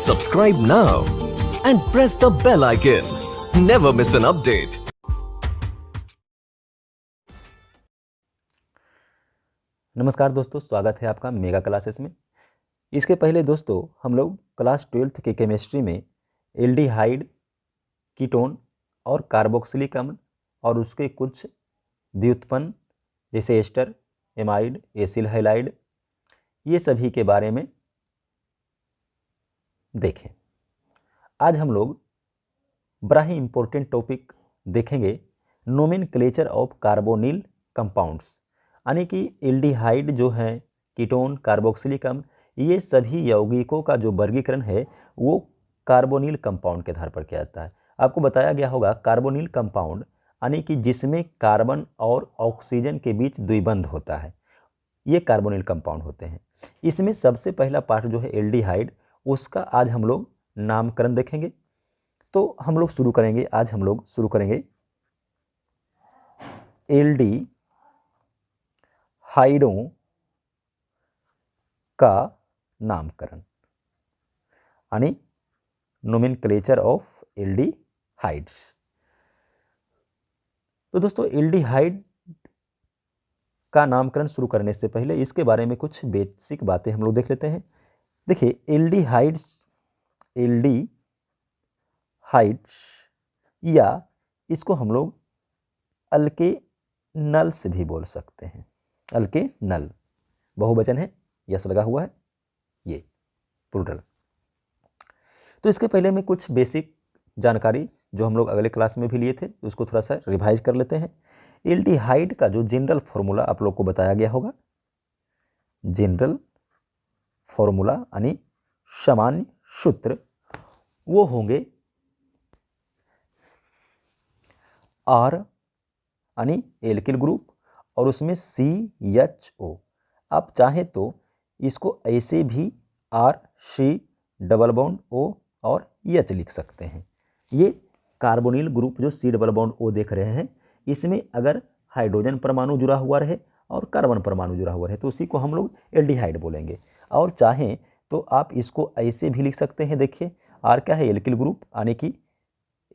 Subscribe now and press the bell icon. Never miss an update. नमस्कार दोस्तों, स्वागत है आपका मेगा क्लासेस में। इसके पहले दोस्तों हम लोग क्लास 12th के केमिस्ट्री में एल्डिहाइड, कीटोन और कार्बोक्सिलिक अम्ल और उसके कुछ व्युत्पन्न जैसे एस्टर, एमाइड, एसिल हैलाइड, ये सभी के बारे में देखें। आज हम लोग बड़ा ही इम्पोर्टेंट टॉपिक देखेंगे, नोमेनक्लेचर ऑफ कार्बोनिल कंपाउंड्स, यानी कि एल्डिहाइड जो है, कीटोन, कार्बोक्सिलिक अम्ल, ये सभी यौगिकों का जो वर्गीकरण है वो कार्बोनिल कंपाउंड के आधार पर किया जाता है। आपको बताया गया होगा कार्बोनिल कंपाउंड यानी कि जिसमें कार्बन और ऑक्सीजन के बीच द्विबंध होता है, ये कार्बोनिल कंपाउंड होते हैं। इसमें सबसे पहला पार्ट जो है एल्डिहाइड, उसका आज हम लोग नामकरण देखेंगे। तो हम लोग शुरू करेंगे, आज हम लोग शुरू करेंगे एल्डिहाइडों का नामकरण, यानी नोमेनक्लेचर ऑफ एल्डिहाइड्स। तो दोस्तों एल्डिहाइड का नामकरण शुरू करने से पहले इसके बारे में कुछ बेसिक बातें हम लोग देख लेते हैं। देखिए एल्डिहाइड्स या इसको हम लोग अल्केनल्स भी बोल सकते हैं। अल्केनल बहुवचन है, यस लगा हुआ है, ये प्लूरल। तो इसके पहले में कुछ बेसिक जानकारी जो हम लोग अगले क्लास में भी लिए थे उसको थोड़ा सा रिवाइज कर लेते हैं। एल्डिहाइड का जो जनरल फॉर्मूला आप लोग को बताया गया होगा, जनरल फॉर्मूला यानी सामान्य सूत्र, वो होंगे R यानी एल्किल ग्रुप और उसमें CHO। आप चाहें तो इसको ऐसे भी RC+O और H लिख सकते हैं। ये कार्बोनिल ग्रुप जो C+O देख रहे हैं, इसमें अगर हाइड्रोजन परमाणु जुड़ा हुआ रहे और कार्बन परमाणु जुड़ा हुआ रहे तो उसी को हम लोग एल्डिहाइड बोलेंगे। और चाहें तो आप इसको ऐसे भी लिख सकते हैं। देखिए R क्या है, एल्किल ग्रुप यानी कि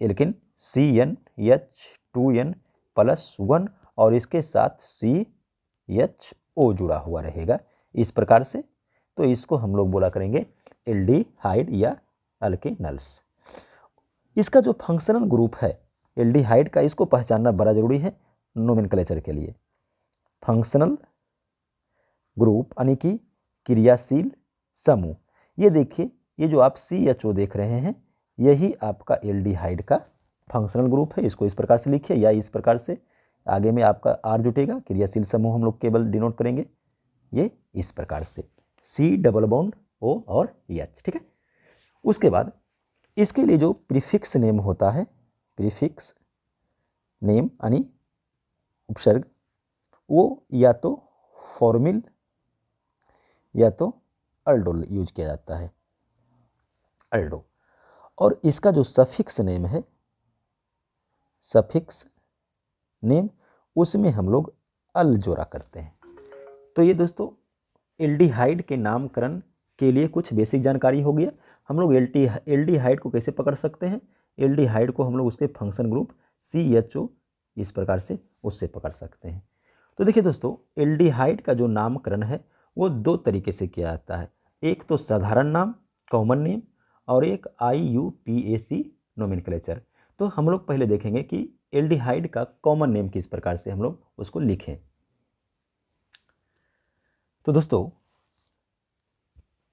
एल्किन CnH2n+1 और इसके साथ CHO जुड़ा हुआ रहेगा इस प्रकार से। तो इसको हम लोग बोला करेंगे एल्डिहाइड या अल्केनल्स। इसका जो फंक्शनल ग्रुप है एल्डिहाइड का, इसको पहचानना बड़ा जरूरी है नोमेनक्लेचर के लिए। फंक्शनल ग्रुप यानी कि क्रियाशील समूह, ये देखिए, ये जो आप CHO देख रहे हैं यही आपका एल्डिहाइड का फंक्शनल ग्रुप है। इसको इस प्रकार से लिखिए या इस प्रकार से, आगे में आपका R जुटेगा, क्रियाशील समूह हम लोग केवल डिनोट करेंगे ये इस प्रकार से C+O और H, ठीक है। उसके बाद इसके लिए जो प्रीफिक्स नेम होता है, प्रीफिक्स नेम यानी उपसर्ग, वो या तो फॉर्मिल या तो अल्डो यूज किया जाता है, अल्डो। और इसका जो सफिक्स नेम है, सफिक्स नेम, उसमें हम लोग अल जोड़ा करते हैं। तो ये दोस्तों एल्डिहाइड के नामकरण के लिए कुछ बेसिक जानकारी हो गया। हम लोग एल्डिहाइड को कैसे पकड़ सकते हैं, एल्डिहाइड को हम लोग उसके फंक्शन ग्रुप CHO इस प्रकार से उससे पकड़ सकते हैं। तो देखिए दोस्तों एल्डिहाइड का जो नामकरण है वो दो तरीके से किया जाता है। एक तो साधारण नाम, कॉमन नेम, और एक IUPAC नोमेनक्लेचर। तो हम लोग पहले देखेंगे कि एल्डिहाइड का कॉमन नेम किस प्रकार से हम लोग उसको लिखें। तो दोस्तों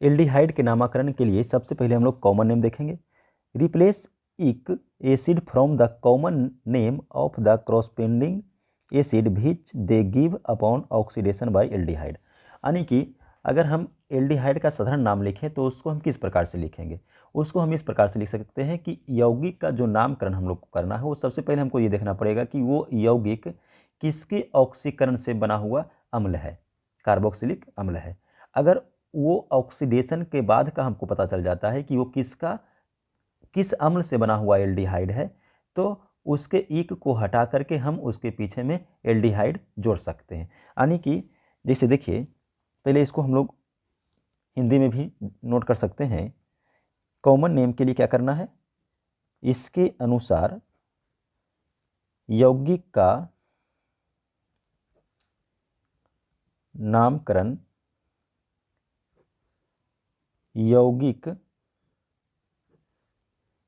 एल्डिहाइड के नामकरण के लिए सबसे पहले हम लोग कॉमन नेम देखेंगे। Replace ic acid from the common name of the corresponding acid which they give upon oxidation by aldehyde, यानी कि अगर हम एल्डिहाइड का साधारण नाम लिखें तो उसको हम किस प्रकार से लिखेंगे, उसको हम इस प्रकार से लिख सकते हैं कि यौगिक का जो नामकरण हम लोग को करना है वो सबसे पहले हमको ये देखना पड़ेगा कि वो यौगिक किसके ऑक्सीकरण से बना हुआ अम्ल है, कार्बोक्सिलिक अम्ल है। अगर वो ऑक्सीडेशन के बाद का हमको पता चल जाता है कि वो किस अम्ल से बना हुआ एल्डिहाइड है, तो उसके इक को हटा करके हम उसके पीछे में एल्डिहाइड जोड़ सकते हैं। यानी कि जैसे देखिए, पहले इसको हम लोग हिंदी में भी नोट कर सकते हैं। कॉमन नेम के लिए क्या करना है, इसके अनुसार यौगिक का नामकरण यौगिक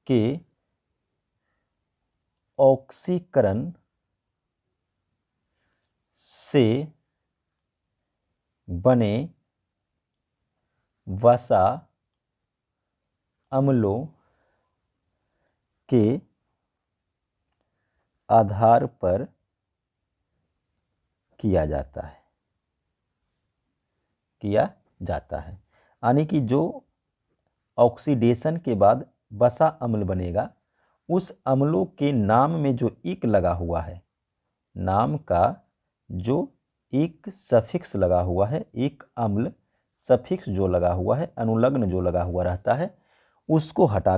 के ऑक्सीकरण से बने वसा अम्लों के आधार पर किया जाता है, यानी कि जो ऑक्सीडेशन के बाद वसा अम्ल बनेगा, उस अम्लों के नाम में जो इक लगा हुआ है, नाम का जो इक सफिक्स लगा हुआ है, इक अम्ल सफिक्स जो लगा हुआ है, अनुलग्न जो लगा हुआ रहता है, उसको हटा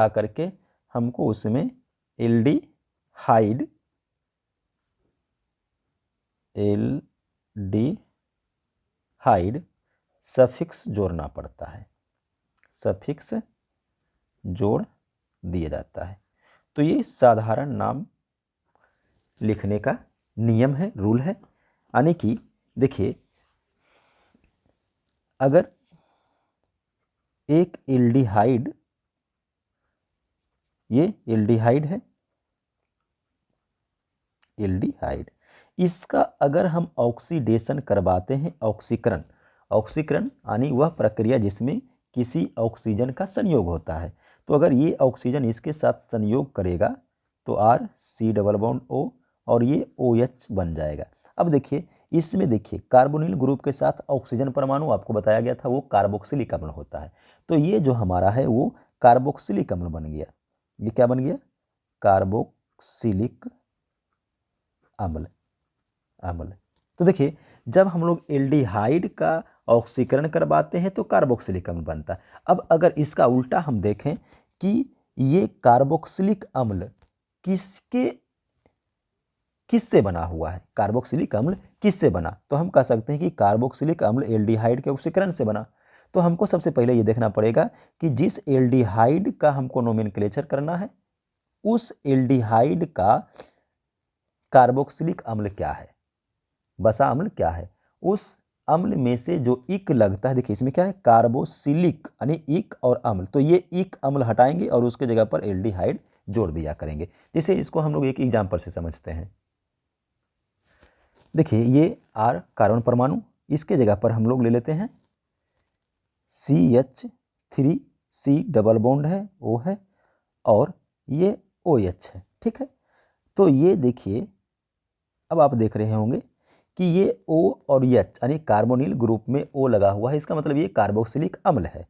करके हमको उसमें एल्डिहाइड सफिक्स जोड़ना पड़ता है, सफिक्स जोड़ दिया जाता है। तो ये साधारण नाम लिखने का नियम है, रूल है। यानी कि देखिए, अगर एक एल्डिहाइड, ये एल्डिहाइड है, एल्डिहाइड, इसका अगर हम ऑक्सीडेशन करवाते हैं, ऑक्सीकरण यानी वह प्रक्रिया जिसमें किसी ऑक्सीजन का संयोग होता है, तो अगर ये ऑक्सीजन इसके साथ संयोग करेगा तो R C double bond O और ये OH बन जाएगा। अब देखिए, इसमें देखिए कार्बोनिल ग्रुप के साथ ऑक्सीजन परमाणु आपको बताया गया था वो कार्बोक्सिलिक अम्ल होता है, तो ये जो हमारा है वो कार्बोक्सिलिक अम्ल बन गया। ये क्या बन गया, कार्बोक्सिलिक अम्ल। तो देखिए, जब हम लोग एल्डिहाइड का ऑक्सीकरण करवाते हैं तो कार्बोक्सिलिक अम्ल बनता है। अब अगर इसका उल्टा हम देखें कि ये कार्बोक्सिलिक अम्ल किससे बना हुआ है, कार्बोक्सिलिक अम्ल किससे बना, तो हम कह सकते हैं कि कार्बोक्सिलिक अम्ल एल्डिहाइड के ऑक्सीकरण से बना। तो हमको सबसे पहले ये देखना पड़ेगा कि जिस एल्डिहाइड का हमको नोमेनक्लेचर करना है, उस एल्डिहाइड का कार्बोक्सिलिक अम्ल क्या है, वसा अम्ल क्या है, उस अम्ल में से जो इक लगता है, देखिए इसमें क्या है, कार्बोक्सिलिक यानी इक और अम्ल, तो ये इक अम्ल हटाएंगे और उसके जगह पर एल्डिहाइड जोड़ दिया करेंगे। जैसे इसको हम लोग एक एग्जाम्पल से समझते हैं। देखिए ये आर कार्बन परमाणु, इसके जगह पर हम लोग ले लेते हैं CH3C डबल बॉन्ड है, O है, और ये OH है, ठीक है। तो ये देखिए, अब आप देख रहे होंगे कि ये O और H यानी कार्बोनिल ग्रुप में O लगा हुआ है, इसका मतलब ये कार्बोक्सिलिक अम्ल है,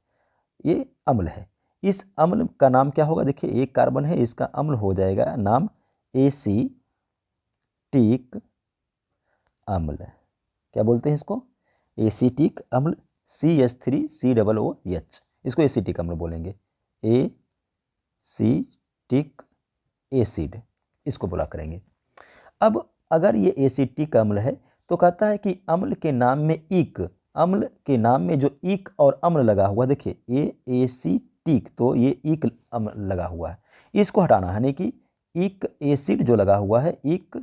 ये अम्ल है। इस अम्ल का नाम क्या होगा, देखिए एक कार्बन है, इसका अम्ल हो जाएगा नाम एसीटिक अम्ल। क्या बोलते हैं इसको, एसीटिक अम्ल, CH3COOH, इसको एसीटिक अम्ल बोलेंगे, एसीटिक एसिड इसको बोला करेंगे। अब अगर ये एसीटिक अम्ल है तो कहता है कि अम्ल के नाम में अम्ल के नाम में जो इक और अम्ल लगा हुआ, देखिए ये एसीटिक, तो ये इक अम्ल लगा हुआ है, इसको हटाना है, यानी कि इक एसिड जो लगा हुआ है, इक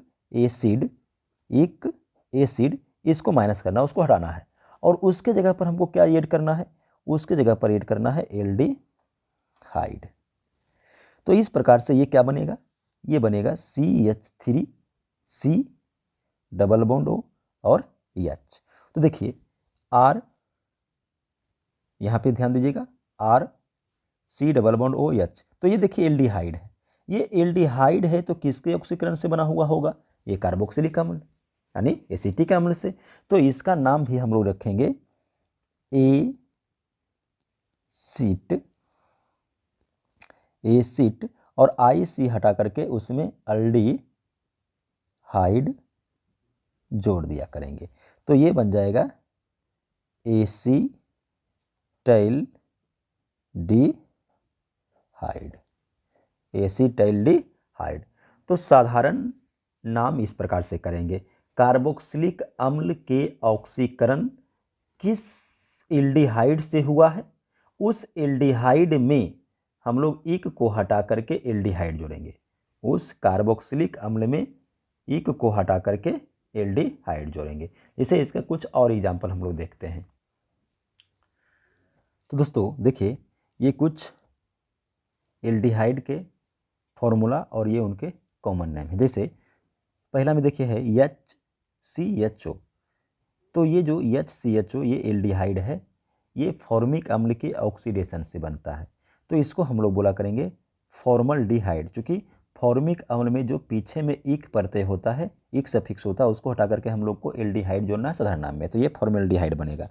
एसिड, इसको माइनस करना, उसको हटाना है, और उसके जगह पर हमको क्या ऐड करना है, उसके जगह पर ऐड करना है एल्डिहाइड। तो इस प्रकार से ये क्या बनेगा, ये बनेगा CH3C डबल बॉन्ड O और H। तो देखिए R, यहाँ पे ध्यान दीजिएगा, R C double bond OH, तो ये देखिए एल्डिहाइड है, ये एल्डिहाइड है तो किसके ऑक्सीकरण से बना हुआ होगा, ये कार्बोक्सिलिक अम्ल यानी एसीटिक अम्ल से। तो इसका नाम भी हम लोग रखेंगे एसिट और IC हटा करके उसमें एल्डिहाइड जोड़ दिया करेंगे, तो ये बन जाएगा एसिटाइल्डिहाइड। तो साधारण नाम इस प्रकार से करेंगे, कार्बोक्सिलिक अम्ल के ऑक्सीकरण किस एल्डिहाइड से हुआ है, उस एल्डिहाइड में हम लोग इक को हटा करके एल्डिहाइड जोड़ेंगे। उस कार्बोक्सिलिक अम्ल में इक को हटा करके एल्डिहाइड जोड़ेंगे। इसे इसका कुछ और एग्जाम्पल हम लोग देखते हैं। तो दोस्तों देखिए, ये कुछ एल्डिहाइड के फॉर्मूला और ये उनके कॉमन नेम है। जैसे पहला में देखिए है HCHO। तो ये जो HCHO ये एल्डिहाइड है, ये फॉर्मिक अम्ल के ऑक्सीडेशन से बनता है, तो इसको हम लोग बोला करेंगे फॉर्मल्डिहाइड। चूँकि फॉर्मिक अम्ल में जो पीछे में इक प्रत्यय होता है, इक सफिक्स होता है, उसको हटा करके हम लोग को एल्डिहाइड जोड़ना है साधारण नाम में, तो ये फॉर्मल्डिहाइड बनेगा।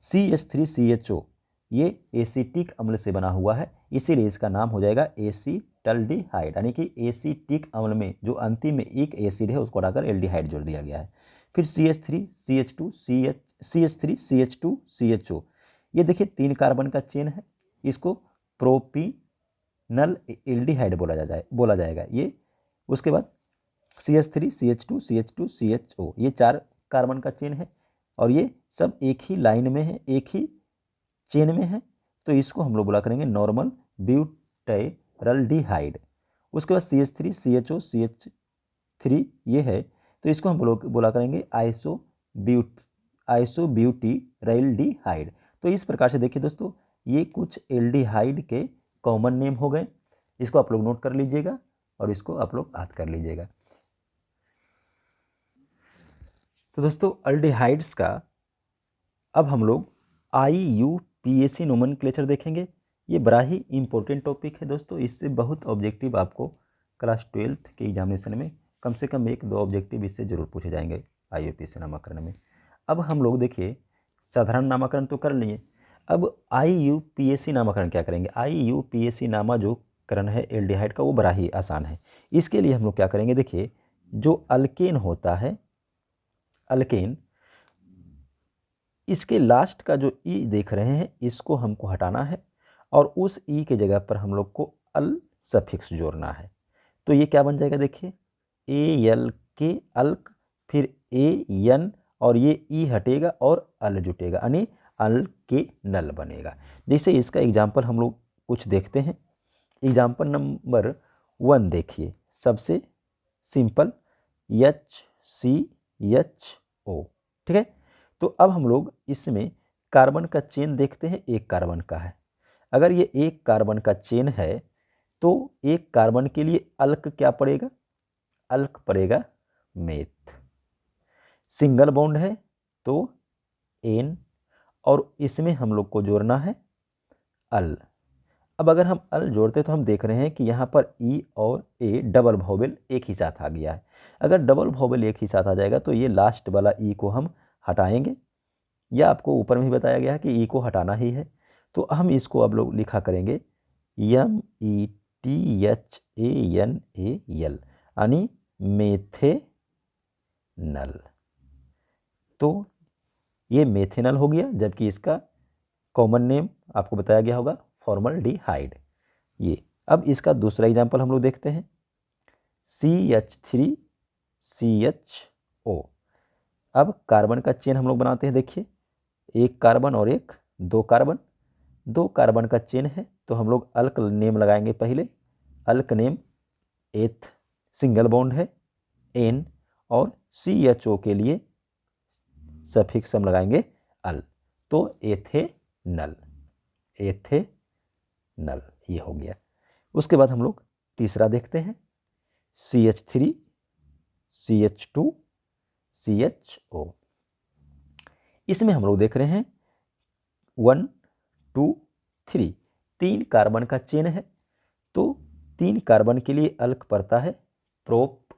CH3CHO ये एसिटिक अम्ल से बना हुआ है, इसीलिए इसका नाम हो जाएगा एसीटल्डिहाइड, यानी कि एसिटिक अम्ल में जो अंतिम में एक एसिड है उसको हटाकर एल्डिहाइड जोड़ दिया गया है। फिर CH3CH2CH, ये देखिए 3 कार्बन का चेन है, इसको प्रोपीनल एल्डिहाइड बोला जाएगा ये। उसके बाद CH3CH2CH2CHO ये 4 कार्बन का चेन है, और ये सब एक ही लाइन में है, एक ही चेन में है, तो इसको हम लोग बोला करेंगे नॉर्मल ब्यूटाइरल्डिहाइड। उसके बाद CH3CHO CH3 ये है, तो इसको हम बोला करेंगे आइसोब्यूटीराइल्डिहाइड। तो इस प्रकार से देखिए दोस्तों, ये कुछ एल्डिहाइड के कॉमन नेम हो गए, इसको आप लोग नोट कर लीजिएगा और इसको आप लोग याद कर लीजिएगा। तो दोस्तों एल्डिहाइड्स का अब हम लोग IUPAC नोमेनक्लेचर देखेंगे। ये बड़ा ही इंपॉर्टेंट टॉपिक है दोस्तों, इससे बहुत ऑब्जेक्टिव आपको क्लास 12th के एग्जामिनेशन में कम से कम 1-2 ऑब्जेक्टिव इससे जरूर पूछे जाएंगे IUPAC नामकरण में। अब हम लोग देखिए साधारण नामकरण तो कर लिए, अब IUPAC नामकरण क्या करेंगे। IUPAC नामा जो करण है एल्डिहाइड का वो बड़ा ही आसान है। इसके लिए हम लोग क्या करेंगे, देखिए जो अल्केन होता है, अल्केन, इसके लास्ट का जो ई देख रहे हैं इसको हमको हटाना है, और उस ई के जगह पर हम लोग को अल सफिक्स जोड़ना है। तो ये क्या बन जाएगा, देखिए ALK अल्क, फिर AN और ये ई हटेगा और अल जुटेगा, यानी अल्केनल बनेगा। जैसे इसका एग्जाम्पल हम लोग कुछ देखते हैं। एग्जाम्पल नंबर 1 देखिए, सबसे सिंपल HCHO, ठीक है। तो अब हम लोग इसमें कार्बन का चेन देखते हैं, एक कार्बन का है। अगर ये एक कार्बन का चेन है तो एक कार्बन के लिए अल्क क्या पड़ेगा, अल्क पड़ेगा मेथ। सिंगल बॉन्ड है तो एन, और इसमें हम लोग को जोड़ना है अल। अब अगर हम अल जोड़ते तो हम देख रहे हैं कि यहाँ पर ई और ए डबल वोवेल एक ही साथ आ गया है। अगर डबल वोवेल एक ही साथ आ जाएगा तो ये लास्ट वाला ई को हम हटाएंगे, या आपको ऊपर में ही बताया गया है कि ई को हटाना ही है, तो हम इसको अब लोग लिखा करेंगे METHANAL, यानी मेथेनल। तो ये मेथेनल हो गया, जबकि इसका कॉमन नेम आपको बताया गया होगा फॉर्मल्डिहाइड। ये अब इसका दूसरा एग्जाम्पल हम लोग देखते हैं, CH3CHO। अब कार्बन का चेन हम लोग बनाते हैं, देखिए एक कार्बन और एक दो कार्बन का चेन है, तो हम लोग अल्क नेम लगाएंगे पहले, अल्क नेम एथ, सिंगल बॉन्ड है एन, और CHO के लिए सफिक्स हम लगाएंगे अल, तो एथेनल, एथेनल ये हो गया। उसके बाद हम लोग तीसरा देखते हैं, CH3CH2CHO। इसमें हम लोग देख रहे हैं 1 2 3 3 कार्बन का चेन है, तो 3 कार्बन के लिए अल्क पड़ता है प्रोप,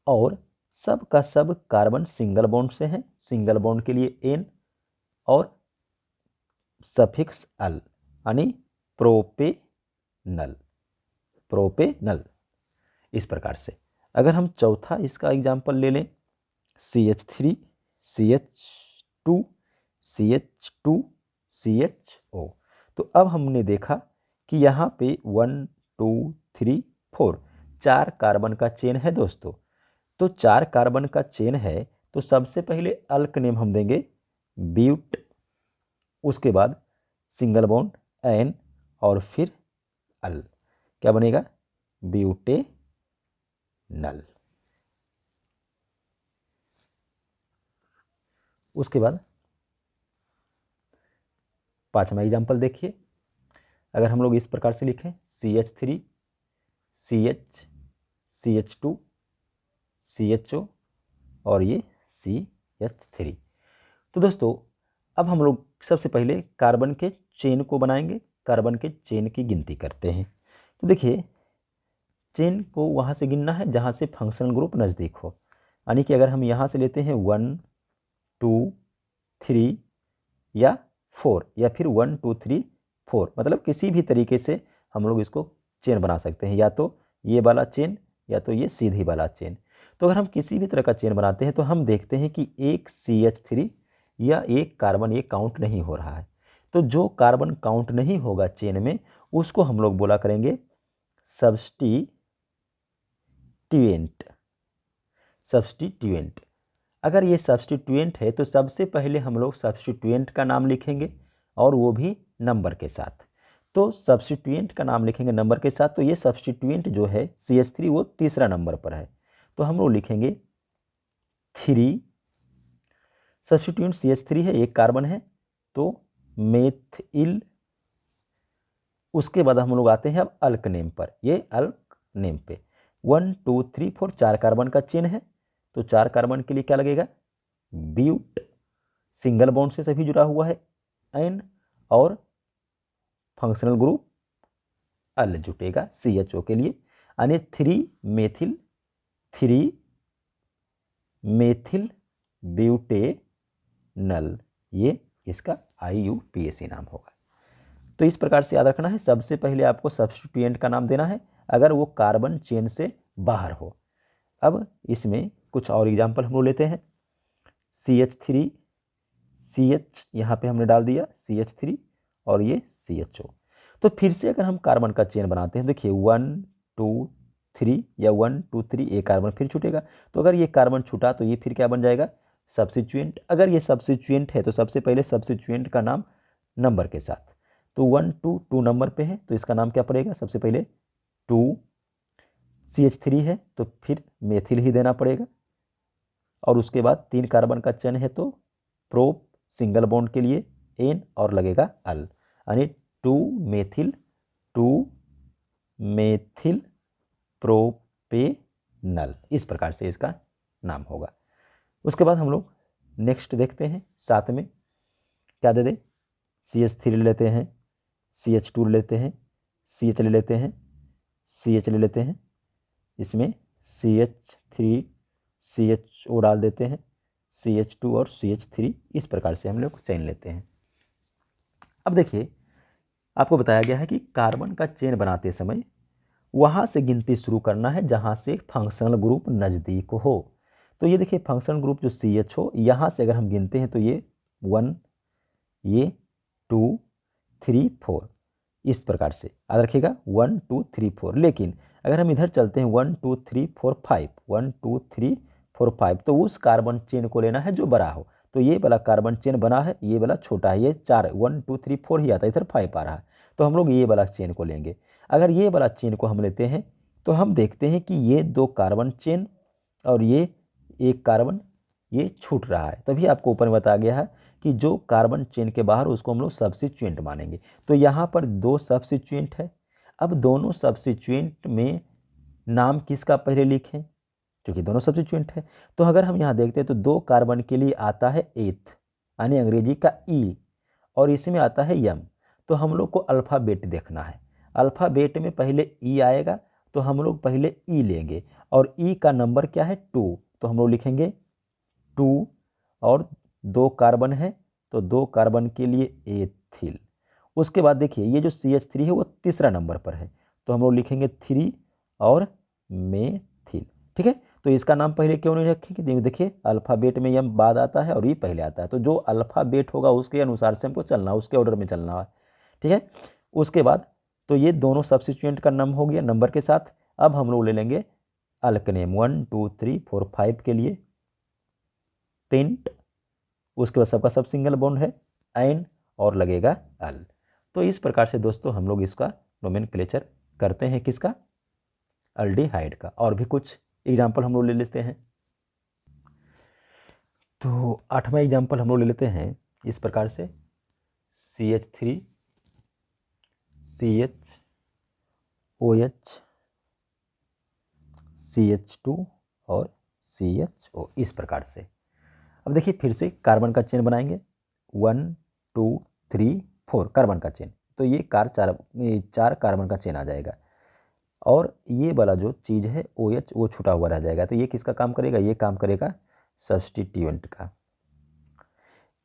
और सब का सब कार्बन सिंगल बॉन्ड से है, सिंगल बॉन्ड के लिए एन और सफिक्स अल, यानी प्रोपेनल, प्रोपेनल। इस प्रकार से अगर हम चौथा इसका एग्जाम्पल ले लें, CH3CH2CH2CHO, तो अब हमने देखा कि यहाँ पे 1 2 3 4 4 कार्बन का चेन है दोस्तों। तो 4 कार्बन का चेन है, तो सबसे पहले अल्क नेम हम देंगे ब्यूट, उसके बाद सिंगल बॉन्ड एन और फिर अल, क्या बनेगा, ब्यूटेनल। उसके बाद 5वां एग्जाम्पल देखिए, अगर हम लोग इस प्रकार से लिखें CH3 CH CH2 CHO और ये CH3। तो दोस्तों अब हम लोग सबसे पहले कार्बन के चेन को बनाएंगे, कार्बन के चेन की गिनती करते हैं। तो देखिए चेन को वहाँ से गिनना है जहाँ से फंक्शनल ग्रुप नज़दीक हो, यानी कि अगर हम यहाँ से लेते हैं 1 2 3 या 4 या फिर 1 2 3 4, मतलब किसी भी तरीके से हम लोग इसको चेन बना सकते हैं, या तो ये वाला चेन या तो ये सीधी वाला चेन। तो अगर हम किसी भी तरह का चेन बनाते हैं तो हम देखते हैं कि एक CH3 या एक कार्बन ये काउंट नहीं हो रहा है। तो जो कार्बन काउंट नहीं होगा चेन में उसको हम लोग बोला करेंगे सब्स्टिट्यूएंट। सब्स्टिट्यूएंट, अगर ये सब्स्टिट्यूएंट है तो सबसे पहले हम लोग सब्स्टिट्यूएंट का नाम लिखेंगे और वो भी नंबर के साथ। तो सब्स्टिट्यूएंट का नाम लिखेंगे नंबर के साथ, तो ये सब्स्टिट्यूएंट जो है CH3 वो तीसरा नंबर पर है, तो हम लोग लिखेंगे 3। सब्स्टिट्यूएंट CH3 है, एक कार्बन है, तो मेथिल। उसके बाद हम लोग आते हैं अब अल्क नेम पर, ये अल्क नेम पे 1 2 3 4 4 कार्बन का चेन है, तो 4 कार्बन के लिए क्या लगेगा, ब्यूट, सिंगल बॉन्ड से सभी जुड़ा हुआ है एन, और फंक्शनल ग्रुप अल जुटेगा CHO के लिए, यानी 3 मेथिल ब्यूटेनल, ये इसका IUPAC नाम होगा। तो इस प्रकार से याद रखना है, सबसे पहले आपको सब्स्टिट्यूएंट का नाम देना है अगर वो कार्बन चेन से बाहर हो। अब इसमें कुछ और एग्जाम्पल हम लोग लेते हैं, CH3 CH यहाँ पे हमने डाल दिया CH3 और ये CHO। तो फिर से अगर हम कार्बन का चेन बनाते हैं, देखिए 1 2 3 या 1 2 3, एक कार्बन फिर छूटेगा, तो अगर ये कार्बन छूटा तो ये फिर क्या बन जाएगा, सब्स्टिट्यूएंट। अगर ये सब्स्टिट्यूएंट है तो सबसे पहले सब्स्टिट्यूएंट का नाम नंबर के साथ, तो 1 2 2 नंबर पे है तो इसका नाम क्या पड़ेगा, सबसे पहले 2। CH3 है तो फिर मेथिल ही देना पड़ेगा, और उसके बाद 3 कार्बन का चेन है तो प्रोप, सिंगल बॉन्ड के लिए एन और लगेगा अल, यानी 2 मेथिल प्रोपेनल, इस प्रकार से इसका नाम होगा। उसके बाद हम लोग नेक्स्ट देखते हैं, साथ में क्या दे दे, CH3 ले लेते हैं, CH2 ले लेते हैं, CH ले लेते हैं, CH ले लेते हैं, इसमें CH3 CHO डाल देते हैं, CH2 और CH3, इस प्रकार से हम लोग चेन लेते हैं। अब देखिए आपको बताया गया है कि कार्बन का चेन बनाते समय वहाँ से गिनती शुरू करना है जहाँ से फंक्शनल ग्रुप नज़दीक हो। तो ये देखिए फंक्शनल ग्रुप जो CHO, यहाँ से अगर हम गिनते हैं तो ये 1, ये 2 3 4, इस प्रकार से याद रखिएगा 1 2 3 4। लेकिन अगर हम इधर चलते हैं 1 2 3 4 5, 1 2 3 4 5, तो उस कार्बन चेन को लेना है जो बड़ा हो। तो ये वाला कार्बन चेन बना है, ये वाला छोटा है, ये 4 1 2 3 4 ही आता है, इधर 5 आ रहा है, तो हम लोग ये वाला चेन को लेंगे। अगर ये वाला चेन को हम लेते हैं तो हम देखते हैं कि ये 2 कार्बन चेन और ये एक कार्बन ये छूट रहा है, तभी आपको ऊपर में बताया गया है कि जो कार्बन चेन के बाहर उसको हम लोग सब्स्टिट्यूएंट मानेंगे। तो यहाँ पर 2 सब्स्टिट्यूएंट है, अब दोनों सब्स्टिट्यूएंट में नाम किसका पहले लिखें, क्योंकि दोनों सब्स्टिट्यूएंट है। तो अगर हम यहाँ देखते हैं तो 2 कार्बन के लिए आता है एथ, यानी अंग्रेजी का ई, और इसमें आता है यम। तो हम लोग को अल्फ़ाबेट देखना है, अल्फ़ाबेट में पहले ई आएगा तो हम लोग पहले ई लेंगे, और ई का नंबर क्या है 2, तो हम लोग लिखेंगे 2, और 2 कार्बन है तो 2 कार्बन के लिए एथिल। उसके बाद देखिए ये जो CH3 है वो तीसरा नंबर पर है, तो हम लोग लिखेंगे 3 और मेथिल। ठीक है, तो इसका नाम पहले क्यों नहीं रखेंगे, देखिए अल्फ़ाबेट में यम बाद आता है और ये पहले आता है, तो जो अल्फ़ाबेट होगा उसके अनुसार से हमको चलना, उसके ऑर्डर में चलना है। ठीक है, उसके बाद तो ये दोनों सब्स्टिट्यूएंट का नाम हो गया नंबर के साथ। अब हम लोग ले लेंगे अल्क नेम 1 2 3 4 5 के लिए पेंट, उसके बाद सबका सब सिंगल बॉन्ड है एन, और लगेगा अल। तो इस प्रकार से दोस्तों हम लोग इसका नोमेनक्लेचर करते हैं, किसका, एल्डिहाइड का। और भी कुछ एग्जाम्पल हम लोग ले लेते हैं। तो 8वां एग्जाम्पल हम लोग ले लेते हैं इस प्रकार से, CH3 CHOH CH2 और CHO, इस प्रकार से। अब देखिए फिर से कार्बन का चेन बनाएंगे, 1 2 3 4 कार्बन का चेन। तो ये चार कार्बन का चेन आ जाएगा, और ये वाला जो चीज़ है OH वो छुटा हुआ रह जाएगा। तो ये किसका काम करेगा, ये काम करेगा सब्स्टिट्यूएंट का।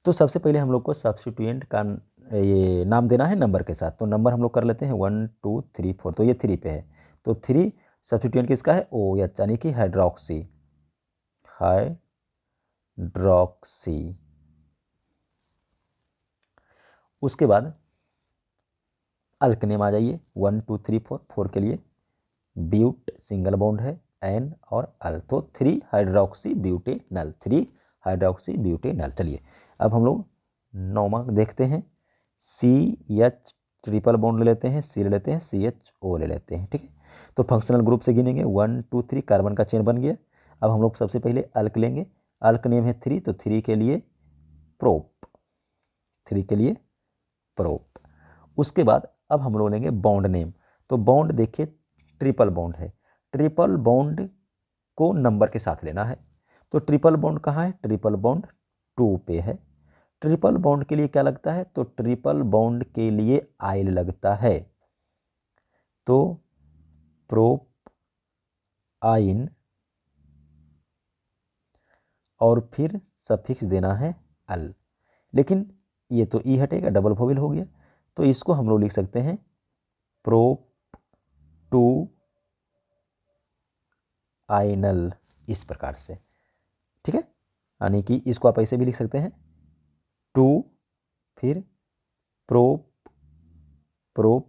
तो सबसे पहले हम लोग को सब्स्टिट्यूएंट का ये नाम देना है नंबर के साथ। तो नंबर हम लोग कर लेते हैं 1 2 3 4। तो ये 3 पे है, तो 3 सब्स्टिट्यूएंट किसका है, OH यानी कि हाइड्रोक्सी। उसके बाद अल्क नेम आ जाइए, 1 2 3 4। 4 के लिए ब्यूट सिंगल बॉन्ड है, एन और अल, तो 3 हाइड्रोक्सी ब्यूटेनल, 3 हाइड्रोक्सी ब्यूटेनल। चलिए अब हम लोग 9वां देखते हैं, CH ट्रिपल बॉन्ड ले लेते हैं, C ले लेते हैं, CHO ले लेते हैं। ठीक है, तो फंक्शनल ग्रुप से गिनेंगे, 1 2 3 कार्बन का चेन बन गया। अब हम लोग सबसे पहले अल्क लेंगे, अल्क नेम है 3, तो 3 के लिए प्रोप, 3 के लिए प्रोप। उसके बाद अब हम लोग लेंगे बॉन्ड नेम। तो बॉन्ड देखिए ट्रिपल बॉन्ड है, ट्रिपल बॉन्ड को नंबर के साथ लेना है। तो ट्रिपल बॉन्ड कहाँ है, ट्रिपल बॉन्ड 2 पे है। ट्रिपल बॉन्ड के लिए क्या लगता है, तो ट्रिपल बॉन्ड के लिए आइल लगता है। तो प्रोप आइन और फिर सफिक्स देना है अल। लेकिन ये तो ई हटेगा, डबल वोवेल हो गया। तो इसको हम लोग लिख सकते हैं प्रोप टू आइनल, इस प्रकार से। ठीक है, यानी कि इसको आप ऐसे भी लिख सकते हैं, 2 फिर प्रोपाइनल।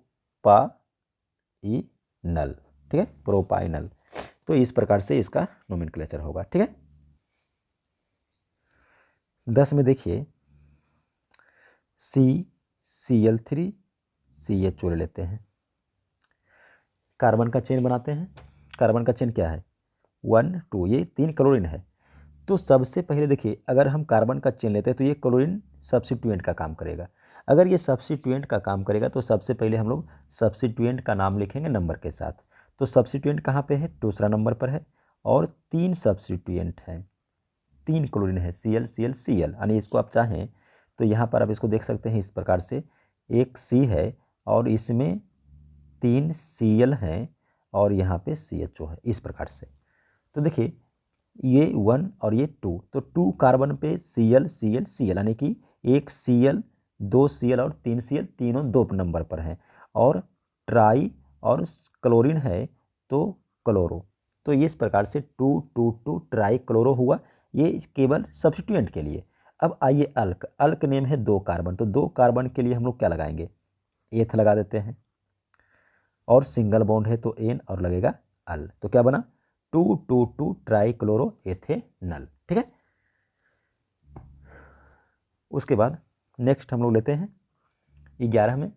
ठीक है, प्रोपाइनल। तो इस प्रकार से इसका नोमेनक्लेचर होगा। ठीक है, 10 में देखिए CCl3 CHO ले लेते हैं, कार्बन का चेन बनाते हैं। कार्बन का चेन क्या है, 1 2, ये 3 क्लोरीन है। तो सबसे पहले देखिए अगर हम कार्बन का चेन लेते हैं तो ये क्लोरीन सब्स्टिट्यूएंट का काम करेगा। अगर ये सब्स्टिट्यूएंट का काम करेगा तो सबसे पहले हम लोग सब्स्टिट्यूएंट का नाम लिखेंगे नंबर के साथ। तो सब्स्टिट्यूएंट कहाँ पे है, दूसरा नंबर पर है, और 3 सब्स्टिट्यूएंट हैं, 3 क्लोरीन है, Cl Cl Cl। यानी इसको आप चाहें तो यहाँ पर आप इसको देख सकते हैं इस प्रकार से, एक C है और इसमें 3 Cl हैं और यहाँ पे CHO है, इस प्रकार से। तो देखिए ये 1 और ये 2, तो 2 कार्बन पे Cl Cl Cl, यानी कि एक Cl 2 Cl और 3 Cl, तीनों 2 नंबर पर हैं। और ट्राई और क्लोरीन है तो क्लोरो। तो इस प्रकार से 2 2 2 ट्राई क्लोरो हुआ, ये केवल सब्स्टिट्यूएंट के लिए। अब आइए अल्क, अल्क नेम है 2 कार्बन। तो 2 कार्बन के लिए हम लोग क्या लगाएंगे, एथ लगा देते हैं, और सिंगल बॉन्ड है तो एन और लगेगा अल। तो क्या बना, 2 2 2 ट्राई क्लोरो एथेनल। ठीक है, उसके बाद नेक्स्ट हम लोग लेते हैं 11 में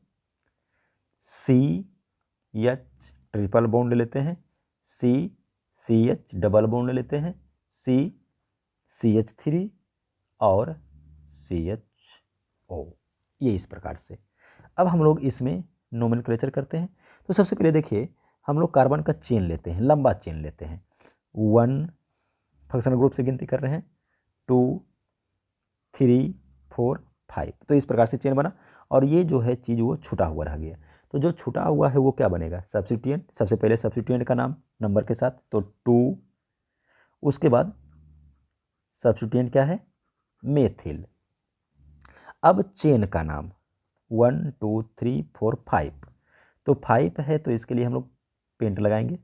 CH ट्रिपल बॉन्ड ले लेते हैं, CH डबल बॉन्ड ले लेते हैं, CH3 और CHO, ये इस प्रकार से। अब हम लोग इसमें नोमेनक्लेचर करते हैं। तो सबसे पहले देखिए हम लोग कार्बन का चेन लेते हैं, लंबा चेन लेते हैं, 1 फंक्शनल ग्रुप से गिनती कर रहे हैं, 2 3 4 5। तो इस प्रकार से चेन बना, और ये जो है चीज़ वो छुटा हुआ रह गया। तो जो छुटा हुआ है वो क्या बनेगा, सब्स्टिट्यूएंट। सबसे पहले सब्स्टिट्यूएंट का नाम नंबर के साथ, तो 2। उसके बाद सब्स्टिट्यूएंट क्या है, मेथिल। अब चेन का नाम 1 2 3 4 5। तो 5 है तो इसके लिए हम लोग पेंट लगाएंगे,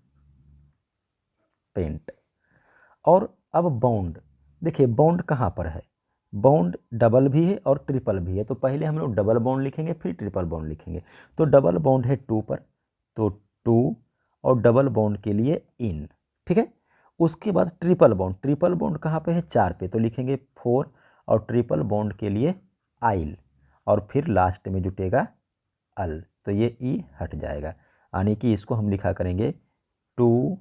पेंट। और अब बॉन्ड, देखिए बॉन्ड कहाँ पर है, बॉन्ड डबल भी है और ट्रिपल भी है। तो पहले हम लोग डबल बॉन्ड लिखेंगे फिर ट्रिपल बॉन्ड लिखेंगे। तो डबल बॉन्ड है 2 पर, तो 2 और डबल बॉन्ड के लिए इन। ठीक है, उसके बाद ट्रिपल बॉन्ड, ट्रिपल बॉन्ड कहाँ पे है, 4 पे, तो लिखेंगे 4 और ट्रिपल बॉन्ड के लिए आइल। और फिर लास्ट में जुटेगा अल, तो ये ई हट जाएगा, यानी कि इसको हम लिखा करेंगे 2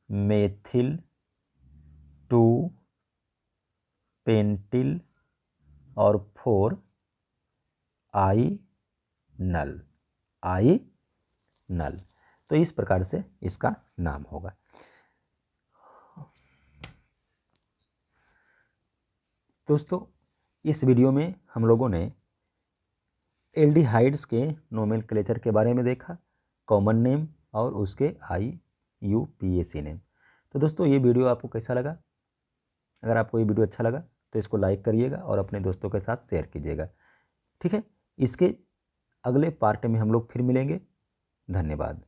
मेथिल 2 पेंटिल और 4 आई नल, आई नल। तो इस प्रकार से इसका नाम होगा। दोस्तों इस वीडियो में हम लोगों ने एल्डिहाइड्स के नोमेनक्लेचर के बारे में देखा, कॉमन नेम और उसके IUPAC नेम। तो दोस्तों ये वीडियो आपको कैसा लगा? अगर आपको ये वीडियो अच्छा लगा तो इसको लाइक करिएगा और अपने दोस्तों के साथ शेयर कीजिएगा। ठीक है, इसके अगले पार्ट में हम लोग फिर मिलेंगे। धन्यवाद।